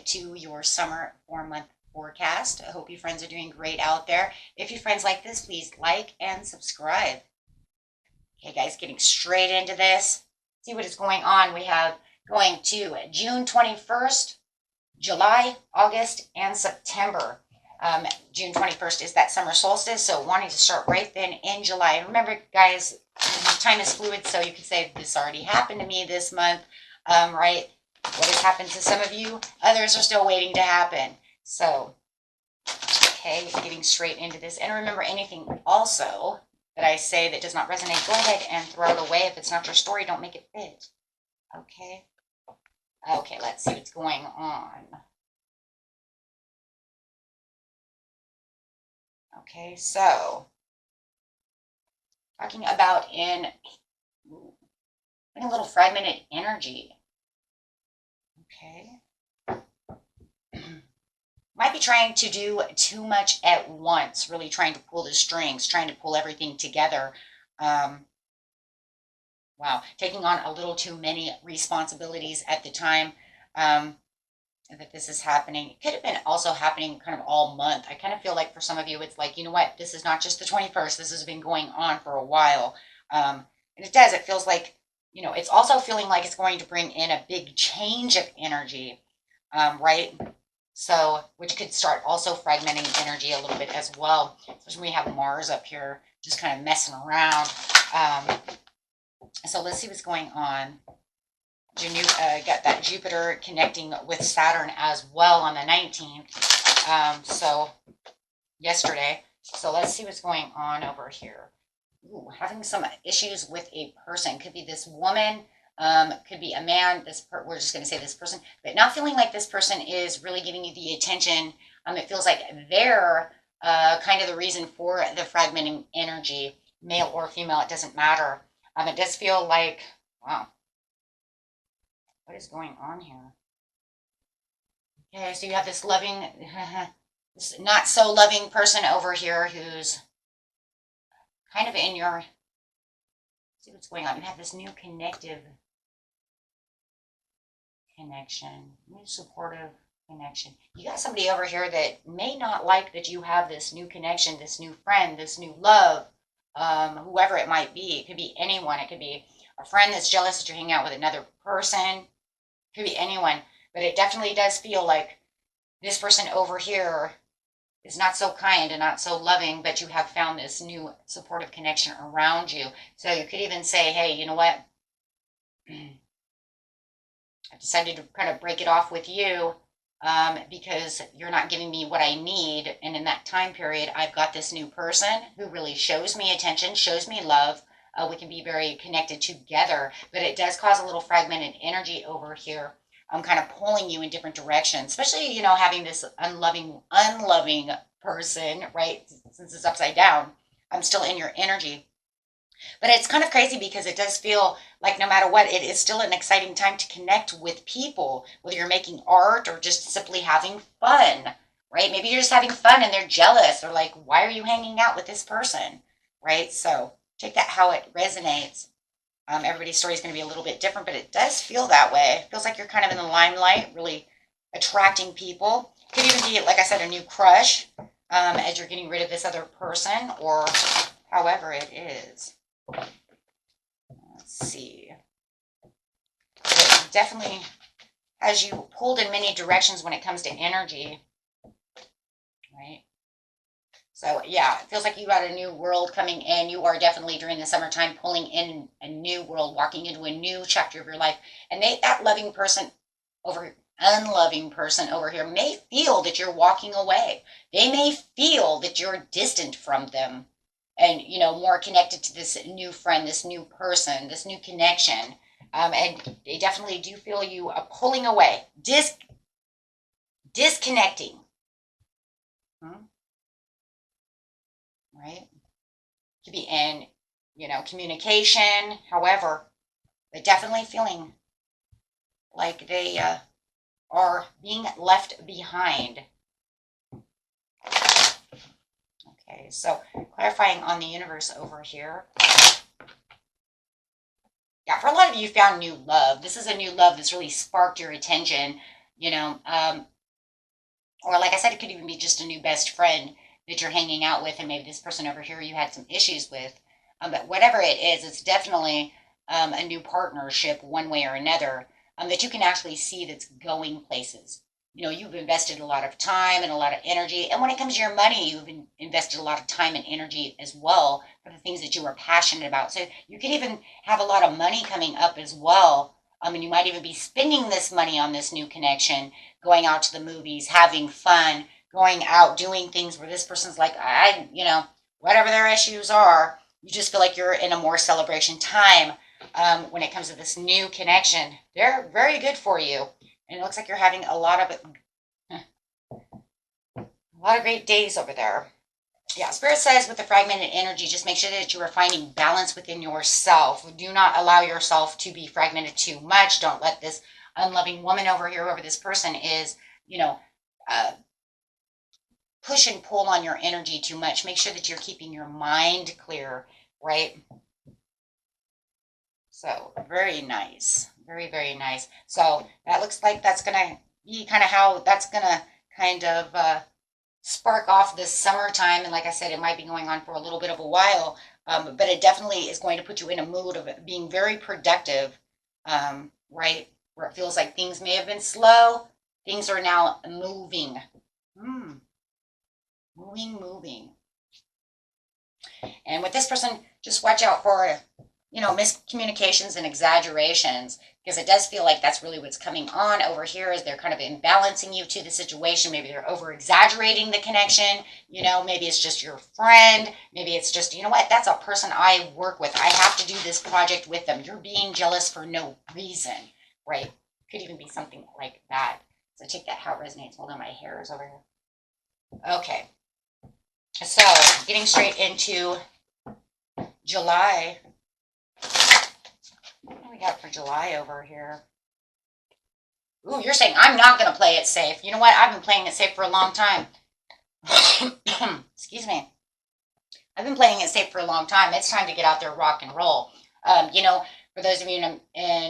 to your summer 4-month forecast. I hope you friends are doing great out there. If you friends like this, please like and subscribe. Okay, guys, getting straight into this. See what is going on. We have going to June 21st, July, August, and September. June 21st is that summer solstice, so wanting to start right then in July. And remember, guys, time is fluid, so you could say this already happened to me this month, right? What has happened to some of you, others are still waiting to happen. So, okay, getting straight into this. And remember, anything also that I say that does not resonate, go ahead and throw it away. If it's not your story, don't make it fit. Okay? Okay, let's see what's going on. Okay, so talking about in a little fragmented energy. Okay. Might be trying to do too much at once, really trying to pull the strings, trying to pull everything together. Wow, taking on a little too many responsibilities at the time that this is happening. It could have been also happening kind of all month. I kind of feel like for some of you, it's like, you know what, this is not just the 21st. This has been going on for a while. And it does. It feels like, you know, it's also feeling like it's going to bring in a big change of energy, right? So, which could start also fragmenting energy a little bit as well, especially when we have Mars up here just kind of messing around. So let's see what's going on. Got that Jupiter connecting with Saturn as well on the 19th. So yesterday. So let's see what's going on over here. Ooh, having some issues with a person. Could be this woman. Could be a man. We're just going to say this person, but not feeling like this person is really giving you the attention. It feels like they're kind of the reason for the fragmenting energy, male or female. It doesn't matter. It does feel like, wow, what is going on here? Okay, so you have this loving, this not so loving person over here who's kind of in your, see what's going on. You have this new connective connection, new supportive connection. You got somebody over here that may not like that you have this new connection, this new friend, this new love, whoever it might be. It could be anyone. It could be a friend that's jealous that you're hanging out with another person. It could be anyone. But it definitely does feel like this person over here is not so kind and not so loving, but you have found this new supportive connection around you. So you could even say, hey, you know what? I decided to kind of break it off with you because you're not giving me what I need. And in that time period, I've got this new person who really shows me attention, shows me love. We can be very connected together, but it does cause a little fragmented energy over here. I'm kind of pulling you in different directions, especially, you know, having this unloving person, right? Since it's upside down, I'm still in your energy. But it's kind of crazy because it does feel like no matter what, it is still an exciting time to connect with people, whether you're making art or just simply having fun, right? Maybe you're just having fun and they're jealous. They're like, why are you hanging out with this person, right? So take that how it resonates. Everybody's story is going to be a little bit different, but it does feel that way. It feels like you're kind of in the limelight, really attracting people. Could even be, like I said, a new crush as you're getting rid of this other person or however it is. Let's see. It definitely has you pulled in many directions when it comes to energy, right? So yeah, it feels like you got a new world coming in. You are definitely during the summertime pulling in a new world, walking into a new chapter of your life. And that unloving person over here may feel that you're walking away. They may feel that you're distant from them and, you know, more connected to this new friend, this new person, this new connection. And they definitely do feel you pulling away, disconnecting. Right? Could be in, you know, communication, however, they're definitely feeling like they are being left behind. Okay, so clarifying on the universe over here. Yeah, for a lot of you found new love. This is a new love that's really sparked your attention. You know, Or like I said, it could even be just a new best friend that you're hanging out with, and maybe this person over here you had some issues with. But whatever it is, it's definitely a new partnership one way or another, that you can actually see that's going places. You've invested a lot of time and a lot of energy. And when it comes to your money, you've invested a lot of time and energy as well for the things that you are passionate about. So you could even have a lot of money coming up as well. And you might even be spending this money on this new connection, going out to the movies, having fun, going out, doing things where this person's like, whatever their issues are, you just feel like you're in a more celebration time. When it comes to this new connection, they're very good for you. And it looks like you're having a lot of great days over there. Yeah, Spirit says with the fragmented energy, just make sure that you are finding balance within yourself. Do not allow yourself to be fragmented too much. Don't let this unloving woman over here, whoever this person is, push and pull on your energy too much. Make sure that you're keeping your mind clear, right? So very nice. Very, very nice. So that looks like that's going to be kind of how that's going to kind of spark off this summertime. And like I said, it might be going on for a little bit of a while, but it definitely is going to put you in a mood of being very productive, right? Where it feels like things may have been slow. Things are now moving. Moving. And with this person, just watch out for miscommunications and exaggerations, because it does feel like that's really what's coming on over here, is they're kind of imbalancing you to the situation. Maybe they're over exaggerating the connection. Maybe it's just your friend. Maybe it's just, that's a person I work with. I have to do this project with them. You're being jealous for no reason, right? Could even be something like that. So take that how it resonates. Hold on, my hair is over here. Okay. So getting straight into July. What do we got for July over here? Ooh, you're saying I'm not going to play it safe. You know what? I've been playing it safe for a long time. Excuse me. I've been playing it safe for a long time. It's time to get out there, rock and roll. For those of you in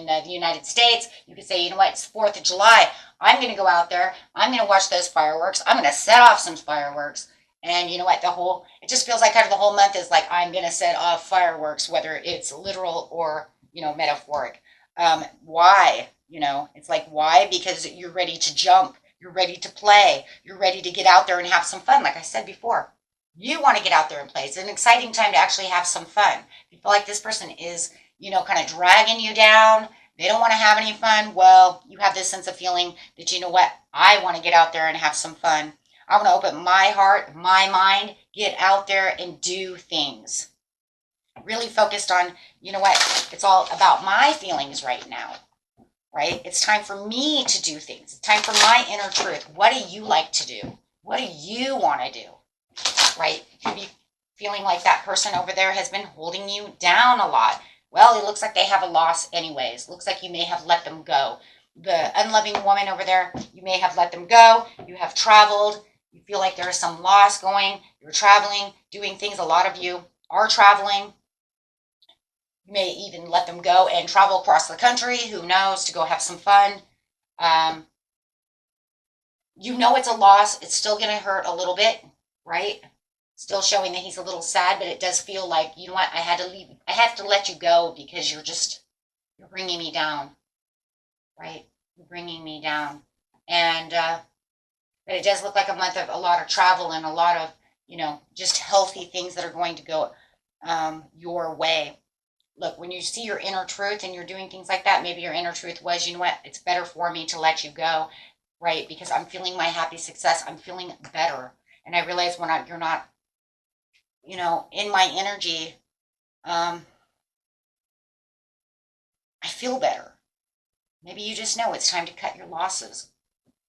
the United States, you could say, it's 4th of July. I'm going to go out there. I'm going to watch those fireworks. I'm going to set off some fireworks. And you know what? It just feels like kind of the whole month is like, I'm going to set off fireworks, whether it's literal or, metaphoric. Why? It's like, why? Because you're ready to jump. You're ready to play. You're ready to get out there and have some fun. Like I said before, you want to get out there and play. It's an exciting time to actually have some fun. You feel like this person is, kind of dragging you down. They don't want to have any fun. Well, you have this sense of feeling that, I want to get out there and have some fun. I want to open my heart, my mind, get out there and do things. Really focused on, it's all about my feelings right now, right? It's time for me to do things. It's time for my inner truth. What do you like to do? What do you want to do, right? You could be feeling like that person over there has been holding you down a lot. Well, it looks like they have a loss anyways. Looks like you may have let them go. The unloving woman over there, you may have let them go. You have traveled. You feel like there is some loss going. You're traveling, doing things. A lot of you are traveling. You may even let them go and travel across the country. Who knows? To go have some fun. It's a loss. It's still going to hurt a little bit, right? Still showing that he's a little sad, but it does feel like, I had to leave. I have to let you go because you're bringing me down, right? You're bringing me down. And, but it does look like a month of a lot of travel and a lot of, just healthy things that are going to go your way. Look, when you see your inner truth and you're doing things like that, maybe your inner truth was, it's better for me to let you go, right? Because I'm feeling my happy success. I'm feeling better. And I realize when you're not, in my energy, I feel better. Maybe you just know it's time to cut your losses.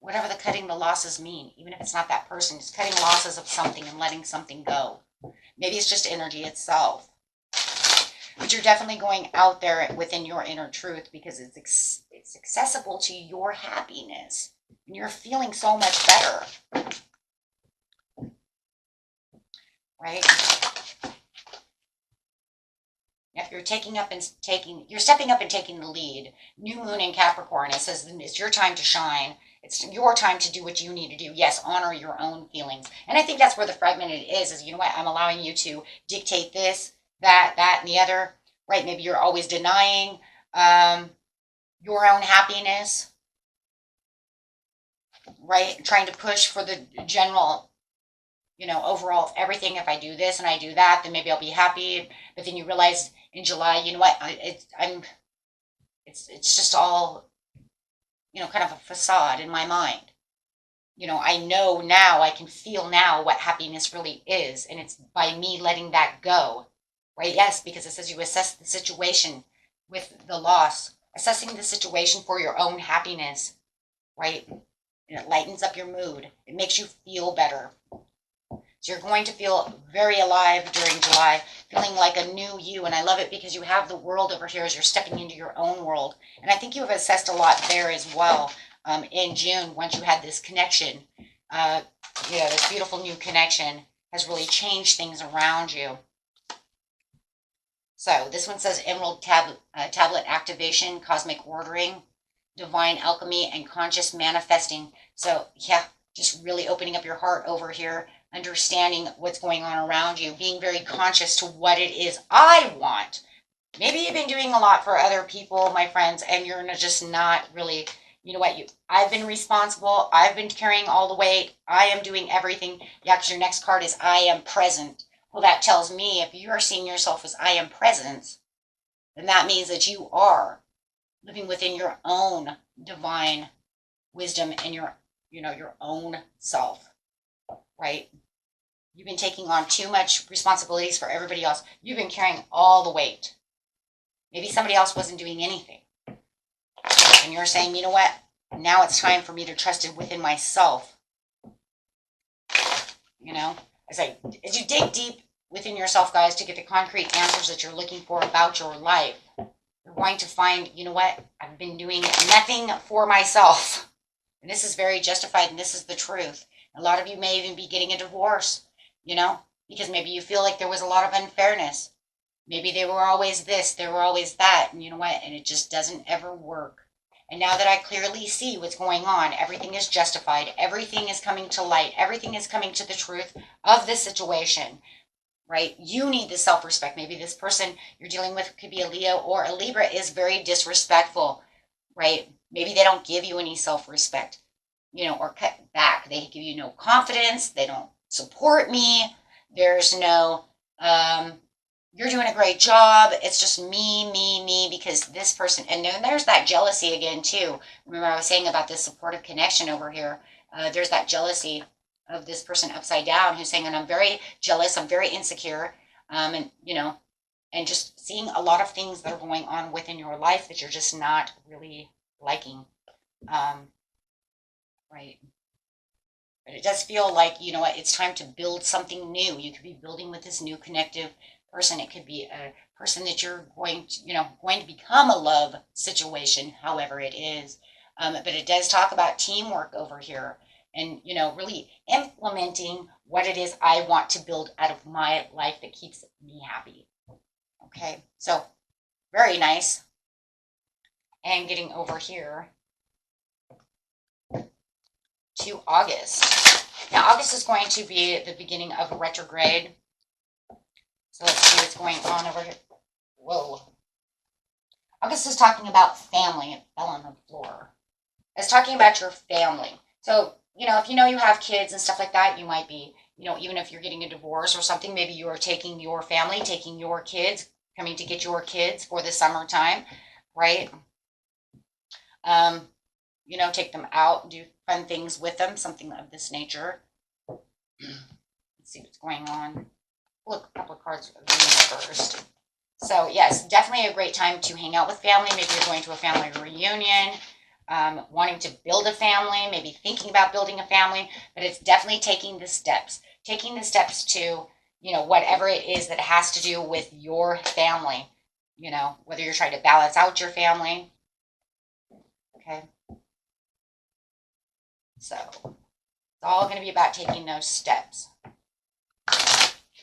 Whatever the cutting the losses mean, even if it's not that person, it's cutting losses of something and letting something go. Maybe it's just energy itself. But you're definitely going out there within your inner truth because it's accessible to your happiness. And you're feeling so much better. Right? Yeah, you're taking up and taking, you're stepping up and taking the lead. New moon in Capricorn, it says it's your time to shine. It's your time to do what you need to do. Yes, honor your own feelings. And I think that's where the fragmented is you know what, I'm allowing you to dictate this, that, and the other, right? Maybe you're always denying your own happiness, right? Trying to push for the general, overall everything. If I do this and I do that, then maybe I'll be happy. But then you realize in July, you know what, it's just all, kind of a facade in my mind. I know now, I can feel now what happiness really is. And it's by me letting that go, right? Yes, because it says you assess the situation with the loss, assessing the situation for your own happiness, right? And it lightens up your mood. It makes you feel better. So you're going to feel very alive during July, feeling like a new you. And I love it because you have the world over here as you're stepping into your own world. And I think you have assessed a lot there as well in June, once you had this connection. This beautiful new connection has really changed things around you. So this one says Emerald Tablet Activation, Cosmic Ordering, Divine Alchemy, and Conscious Manifesting. So yeah, just really opening up your heart over here, understanding what's going on around you, being very conscious to what it is I want. Maybe you've been doing a lot for other people, my friends, and you're just not really, I've been responsible. I've been carrying all the weight. I am doing everything. Yeah, because your next card is I am present. Well, that tells me if you are seeing yourself as I am present, then that means that you are living within your own divine wisdom and your own self, right? You've been taking on too much responsibilities for everybody else. You've been carrying all the weight. Maybe somebody else wasn't doing anything. And you're saying, you know what? Now it's time for me to trust it within myself. As you dig deep within yourself, guys, to get the concrete answers that you're looking for about your life, you're going to find, you know what? I've been doing nothing for myself. And this is very justified, and this is the truth. A lot of you may even be getting a divorce, because maybe you feel like there was a lot of unfairness. Maybe they were always this, they were always that, and you know what? And it just doesn't ever work. And now that I clearly see what's going on, everything is justified. Everything is coming to light. Everything is coming to the truth of the situation, right? You need the self-respect. Maybe this person you're dealing with could be a Leo or a Libra is very disrespectful, right? Maybe they don't give you any self-respect, or cut back. They give you no confidence. They don't support me. There's no, you're doing a great job. It's just me, because this person, and then there's that jealousy again too. Remember I was saying about this supportive connection over here. There's that jealousy of this person upside down who's saying, and I'm very jealous, I'm very insecure, and just seeing a lot of things that are going on within your life that you're just not really liking, right? But it does feel like, it's time to build something new. You could be building with this new connective person. It could be a person that you're going to become a love situation, however it is. But it does talk about teamwork over here and, really implementing what it is I want to build out of my life that keeps me happy. Okay, so very nice. And getting over here to August. Now, August is going to be the beginning of retrograde. So let's see what's going on over here. Whoa. August is talking about family. It fell on the floor. It's talking about your family. So, if you have kids and stuff like that, you might be, even if you're getting a divorce or something, maybe you are taking your family, taking your kids, coming to get your kids for the summertime, right? Take them out, do fun things with them, something of this nature. Let's see what's going on. Look, a couple of cards first. So yes, definitely a great time to hang out with family. Maybe you're going to a family reunion, wanting to build a family, maybe thinking about building a family, but it's definitely taking the steps to, whatever it is that has to do with your family, whether you're trying to balance out your family. Okay. So it's all going to be about taking those steps.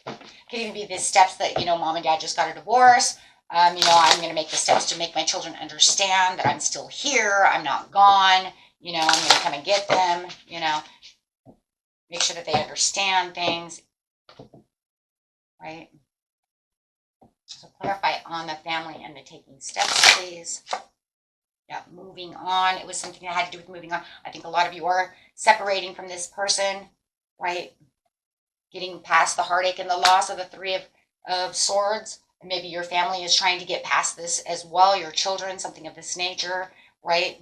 It could even be the steps that, mom and dad just got a divorce. I'm going to make the steps to make my children understand that I'm still here. I'm not gone. I'm going to come and get them, make sure that they understand things, right? So clarify on the family and the taking steps, please. Yeah, moving on. It was something that had to do with moving on. I think a lot of you are separating from this person, right? Getting past the heartache and the loss of the Three of Swords. And maybe your family is trying to get past this as well, your children, something of this nature, right?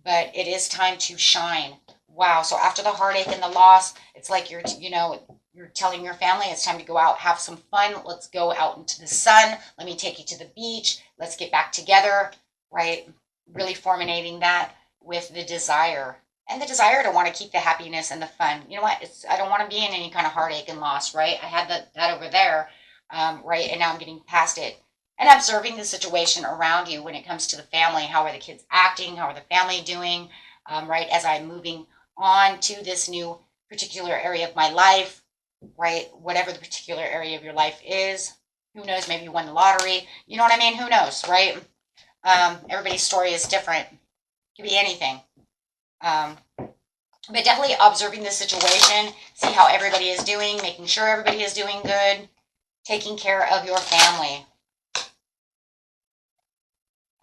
But it is time to shine. Wow. So after the heartache and the loss, it's like you're telling your family it's time to go out, have some fun. Let's go out into the sun. Let me take you to the beach. Let's get back together, right? Really formulating that with the desire. And the desire to want to keep the happiness and the fun. You know what? I don't want to be in any kind of heartache and loss, right? I had that over there, right? And now I'm getting past it. And observing the situation around you when it comes to the family. How are the kids acting? How are the family doing? Right? As I'm moving on to this new particular area of my life, right? Whatever the particular area of your life is. Who knows? Maybe you won the lottery. You know what I mean? Who knows, right? Everybody's story is different. It could be anything. But definitely observing the situation, see how everybody is doing, making sure everybody is doing good, taking care of your family.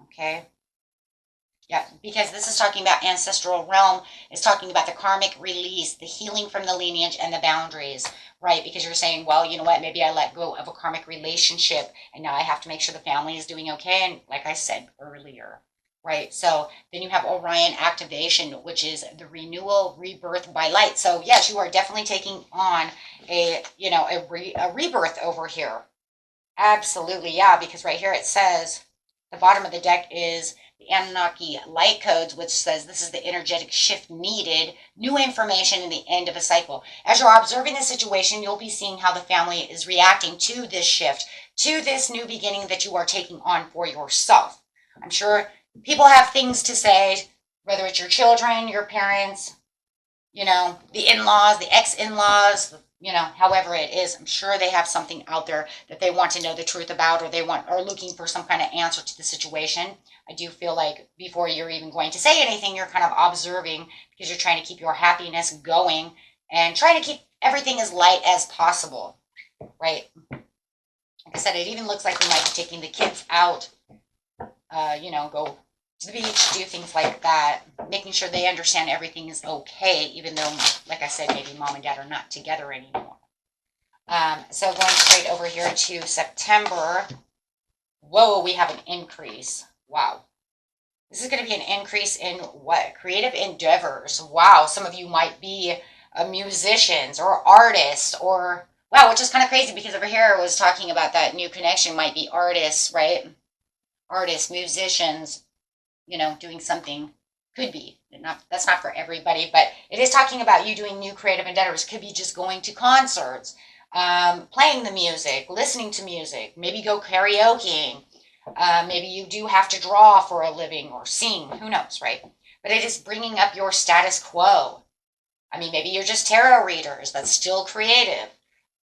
Okay? Yeah, because this is talking about ancestral realm. It's talking about the karmic release, the healing from the lineage and the boundaries, right? Because you're saying, well, you know what, maybe I let go of a karmic relationship and now I have to make sure the family is doing okay. And like I said earlier, right? So then you have Orion activation, which is the renewal, rebirth by light. So yes, you are definitely taking on a rebirth over here. Absolutely, yeah, because right here it says, the bottom of the deck is the Anunnaki light codes, which says this is the energetic shift needed, new information in the end of a cycle. As you're observing the situation, you'll be seeing how the family is reacting to this shift, to this new beginning that you are taking on for yourself. I'm sure people have things to say, whether it's your children, your parents, the in-laws, the ex-in-laws, however it is. I'm sure they have something out there that they want to know the truth about, or they are looking for some kind of answer to the situation. I do feel like before you're even going to say anything, you're kind of observing, because you're trying to keep your happiness going and trying to keep everything as light as possible, right? Like I said, it even looks like you might be taking the kids out, go to the beach, do things like that, making sure they understand everything is okay, even though, like I said, maybe mom and dad are not together anymore. So going straight over here to September. Whoa, we have an increase. Wow. This is going to be an increase in what? Creative endeavors. Wow, some of you might be musicians or artists, or, wow, which is kind of crazy because over here I was talking about that new connection might be artists, right? Artists, musicians, doing something. Could be. That's not for everybody, but it is talking about you doing new creative endeavors. Could be just going to concerts, playing the music, listening to music, maybe go karaokeing. Maybe you do have to draw for a living or sing. Who knows, right? But it is bringing up your status quo. I mean, maybe you're just tarot readers. That's still creative,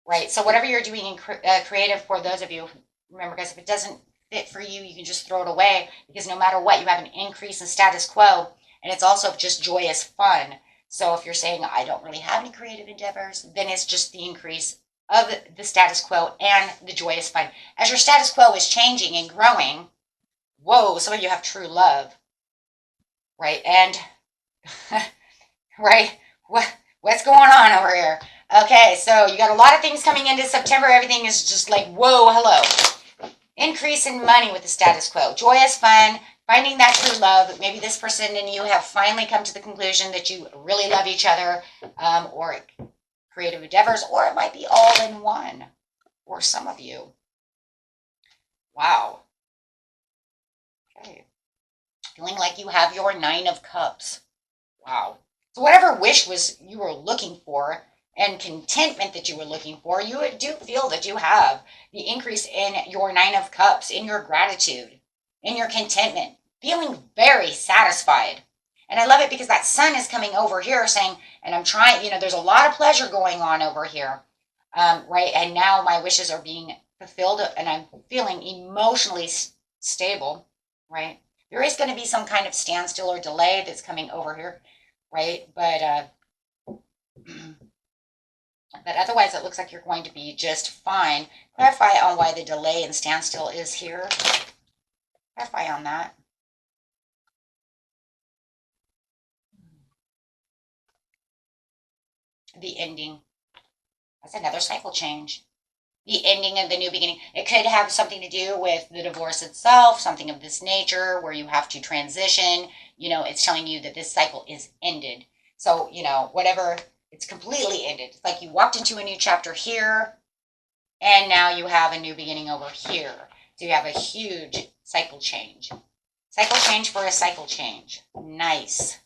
right? So whatever you're doing in creative, for those of you, remember, guys, if it doesn't fit for you, you can just throw it away, because no matter what, you have an increase in status quo, and it's also just joyous fun. So if you're saying, I don't really have any creative endeavors, then it's just the increase of the status quo and the joyous fun. As your status quo is changing and growing, whoa, some of you have true love, right? And, right, what's going on over here? Okay, so you got a lot of things coming into September. Everything is just like, whoa, hello. Increase in money with the status quo. Joyous fun, finding that true love. Maybe this person and you have finally come to the conclusion that you really love each other, or creative endeavors, or it might be all in one for some of you. Wow. Okay. Feeling like you have your 9 of Cups. Wow. So whatever wish you were looking for, and contentment that you were looking for, you do feel that you have the increase in your 9 of Cups, in your gratitude, in your contentment, feeling very satisfied. And I love it because that sun is coming over here saying, and I'm trying, there's a lot of pleasure going on over here, right? And now my wishes are being fulfilled and I'm feeling emotionally stable, right? There is going to be some kind of standstill or delay that's coming over here, right? But otherwise, it looks like you're going to be just fine. Clarify on why the delay and standstill is here. Clarify on that. The ending. That's another cycle change. The ending of the new beginning. It could have something to do with the divorce itself, something of this nature where you have to transition. It's telling you that this cycle is ended. So, whatever, it's completely ended. It's like you walked into a new chapter here, and now you have a new beginning over here. So you have a huge cycle change. Cycle change for a cycle change. Nice.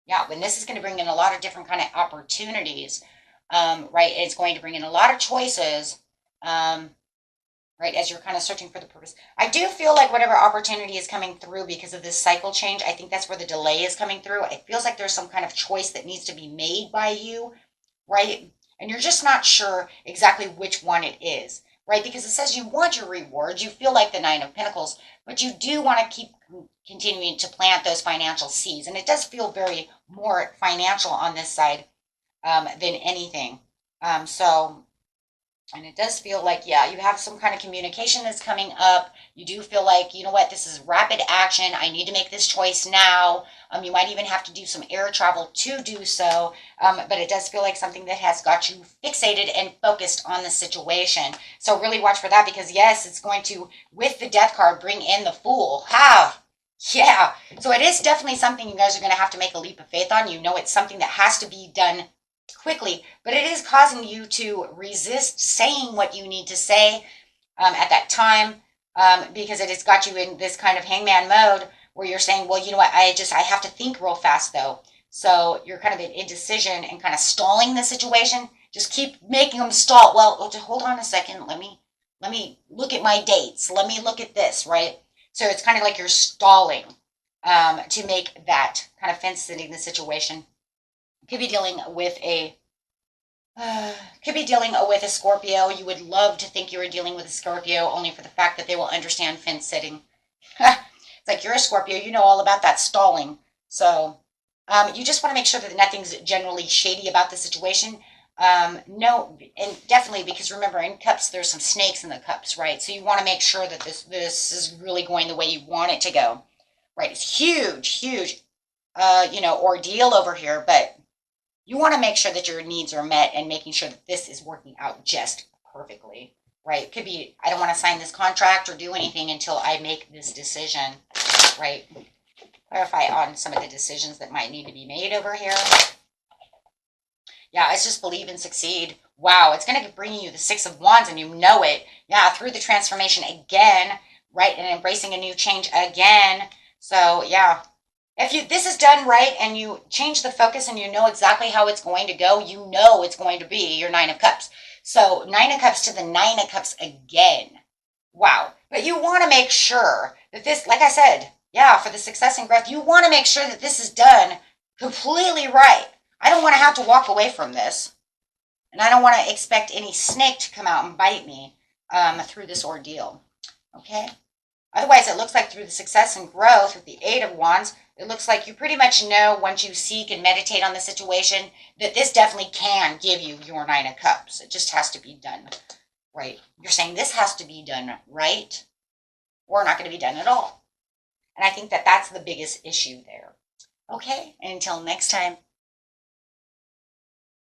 Yeah, and this is going to bring in a lot of different kind of opportunities, right? It's going to bring in a lot of choices, right, as you're kind of searching for the purpose. I do feel like whatever opportunity is coming through because of this cycle change, I think that's where the delay is coming through. It feels like there's some kind of choice that needs to be made by you, right? And you're just not sure exactly which one it is, right? Because it says you want your rewards. You feel like the Nine of Pentacles, but you do want to keep continuing to plant those financial seeds. And it does feel very more financial on this side than anything. And it does feel like, yeah, you have some kind of communication that's coming up. You do feel like, you know what, this is rapid action. I need to make this choice now. You might even have to do some air travel to do so. But it does feel like something that has got you fixated and focused on the situation. So really watch for that because, yes, it's going to, with the Death card, bring in the Fool. Yeah. So it is definitely something you guys are going to have to make a leap of faith on. It's something that has to be done quickly, but it is causing you to resist saying what you need to say at that time because it has got you in this kind of hangman mode where you're saying, well, you know what, I have to think real fast though. So you're kind of in indecision and kind of stalling the situation. Just keep making them stall. Well, hold on a second. Let me look at my dates. Let me look at this, right? So it's kind of like you're stalling to make that kind of fence sitting the situation. Could be dealing with a Scorpio. You would love to think you were dealing with a Scorpio only for the fact that they will understand fence sitting. It's like you're a Scorpio, you know all about that stalling. So you just want to make sure that nothing's generally shady about the situation. No, and definitely because remember in cups there's some snakes in the cups, right? So you want to make sure that this is really going the way you want it to go, right? It's huge, ordeal over here, but you want to make sure that your needs are met and making sure that this is working out just perfectly, right? It could be, I don't want to sign this contract or do anything until I make this decision, right? Clarify on some of the decisions that might need to be made over here. Yeah, it's just believe and succeed. Wow, it's going to bring you the Six of Wands and you know it. Yeah, through the transformation again, right? And embracing a new change again. So, yeah. If this is done right and you change the focus and you know exactly how it's going to go, you know it's going to be your Nine of Cups. So Nine of Cups to the Nine of Cups again. Wow. But you want to make sure that this, like I said, yeah, for the success and growth, you want to make sure that this is done completely right. I don't want to have to walk away from this. And I don't want to expect any snake to come out and bite me through this ordeal. Okay? Otherwise, it looks like through the success and growth with the Eight of Wands, it looks like you pretty much know once you seek and meditate on the situation that this definitely can give you your Nine of Cups. It just has to be done right. You're saying this has to be done right or not going to be done at all. And I think that that's the biggest issue there. Okay, and until next time,